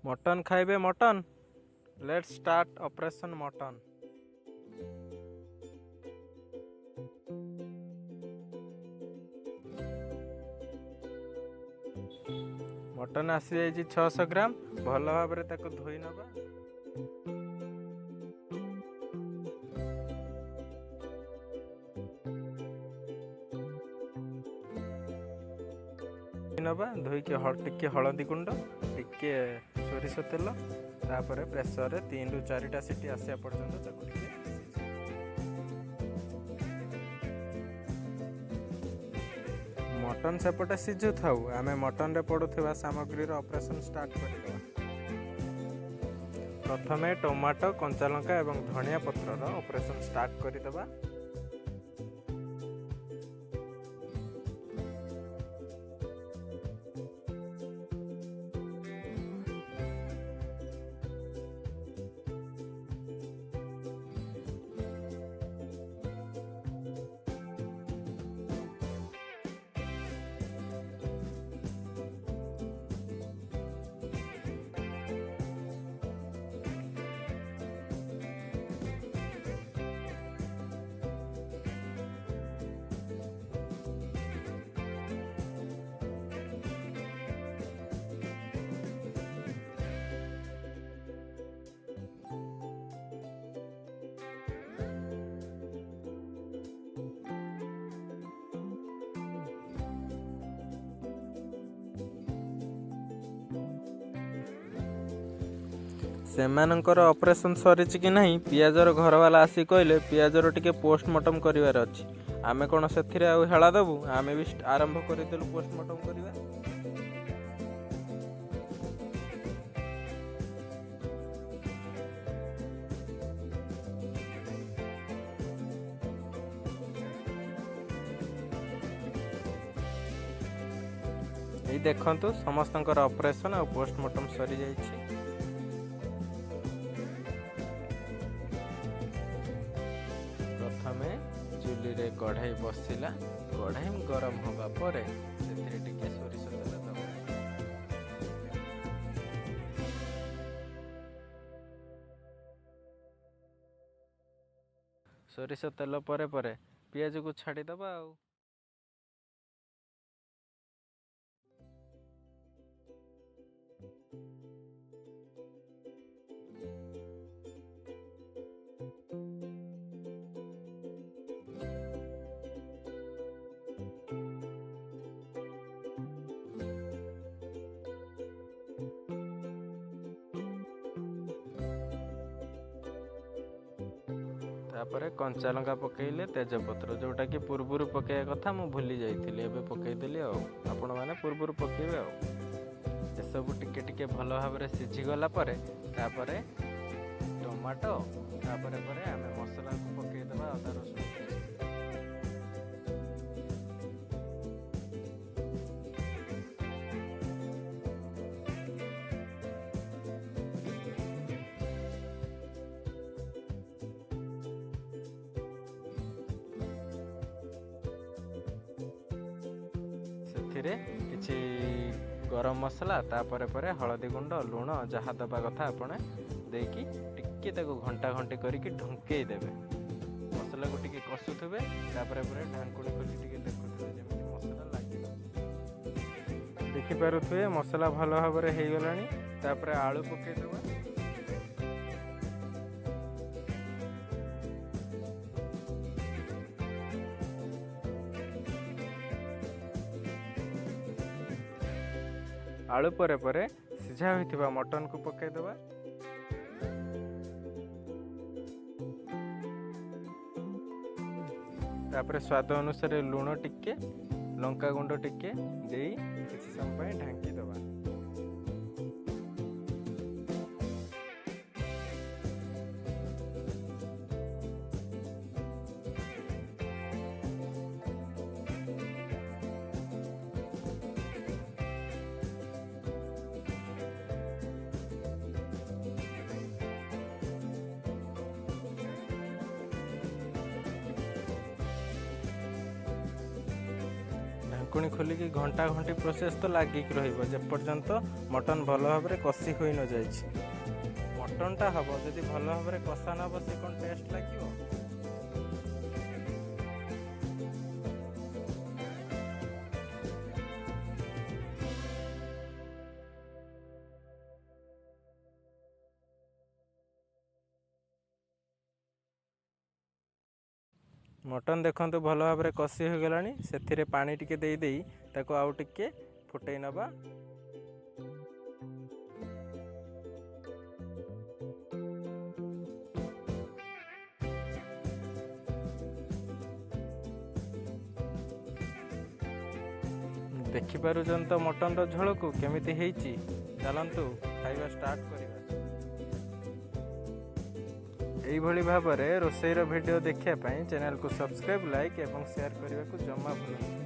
Mutton खाइबे mutton. Let's start operation mutton. Mutton आसी जाइए 600 ग्राम। भल भाव धोई नवा। नवा धोईकी टिके हलदी गुंड टिके सोरिष तेल तापर प्रेसर रे 3 ରୁ 4टा सीटी आसिया पर्यंत मटन सेपटे सिझु थाउ आमे मटन रे पड़ुथिबा सामग्री ऑपरेशन स्टार्ट करबा। प्रथमे टमाटो कंचा लंका एवं धनिया पत्र ऑपरेशन स्टार्ट करदबा। सेमानंकर ऑपरेशन सरीची कि नहीं पियाजर घरवाला आसी कहले पियाजर टिके पोस्टमार्टम करिवार अछि। आमे कोन सेथिरे आ हेला देबु आमे भी आरंभ करिदेलु पोस्टमार्टम करिवा। एई देखंतु समस्तंकर ऑपरेशन आ पोस्टमार्टम सरी जाइछि। प्रथमे चुली रे कढ़ाई बसिला। कढ़ाई गरम होगा परे सेथिरे टिके सोरिष तेल दबा। सोरिष तेल परे परे पियाज को छाड़ी दबा। तापरे कंचा लंका पकेइले तेजपत्र जोटा कि पूर्वरु पकेया कथा मु भूली जाइथिली एबे पकेइदेली आपण माने पूर्वरु पकेइबे ए सब टिके टिके भलो भाबरे सिझी गला परे तापरे टमाटो तापरे परे आमे मसला को पकेइ देबा अदा रसुन। किछि गरम मसला तापरे परे हलदी गुंड लुण जहाँ दबा कथा आपने देकी टिके ताको घंटा घंटी करिकी ढंकेई देबे। मसला को टिके कसुथबे तापरे परे ढांकुणी खोली टिके देखुथबे जेमति मसला लागि। देखि पारुथबे मसला भलो भाबरे हे गलानी। तापरे आलू पके देबा। आलू परे परे सिझा होइथिबा मटन को पके देबा। तापरे स्वाद अनुसार लुण टिके लंका गुंड टिके देई किछि समय ढांकी देबा। ढାଙ୍କୁଣି ଖୋଲିକି ଘଣ୍ଟା ଘଣ୍ଟି ପ୍ରୋସେସ୍ ତ ଲାଗିକି ରହିବ ଯେପର୍ଯ୍ୟନ୍ତ ମଟନ୍ ଭଲ ଭାବରେ କଷି ହୋଇ ନ ଯାଇଛି। ମଟନ୍ଟା ହେବ ଯଦି ଭଲ ଭାବରେ କଷା ନ ହେବ ସେ କ'ଣ ଟେଷ୍ଟ ଲାଗିବ? ମଟନ୍ ଦେଖନ୍ତୁ ଭଲ ଭାବରେ କଷି ହୋଇଗଲାଣି। ସେଥିରେ ପାଣି ଟିକେ ଦେଇ ତାକୁ ଆଉ ଟିକେ ଫୁଟେଇ ନେବା। ଦେଖିପାରୁଛନ୍ତି ତ ମଟନ୍ର ଝୋଳକୁ କେମିତି ହେଇଛି। ଚାଲନ୍ତୁ ଖାଇବା ଷ୍ଟାର୍ଟ କରିବା। ଏଇଭଳି ଭାବରେ ରୋଷେଇର ଭିଡ଼ିଓ ଦେଖିବା ପାଇଁ ଚ୍ୟାନେଲକୁ ସବସ୍କ୍ରାଇବ୍, ଲାଇକ୍ ଏବଂ ସେୟାର କରିବାକୁ ଜମା ଭୁଲନ୍ତୁ।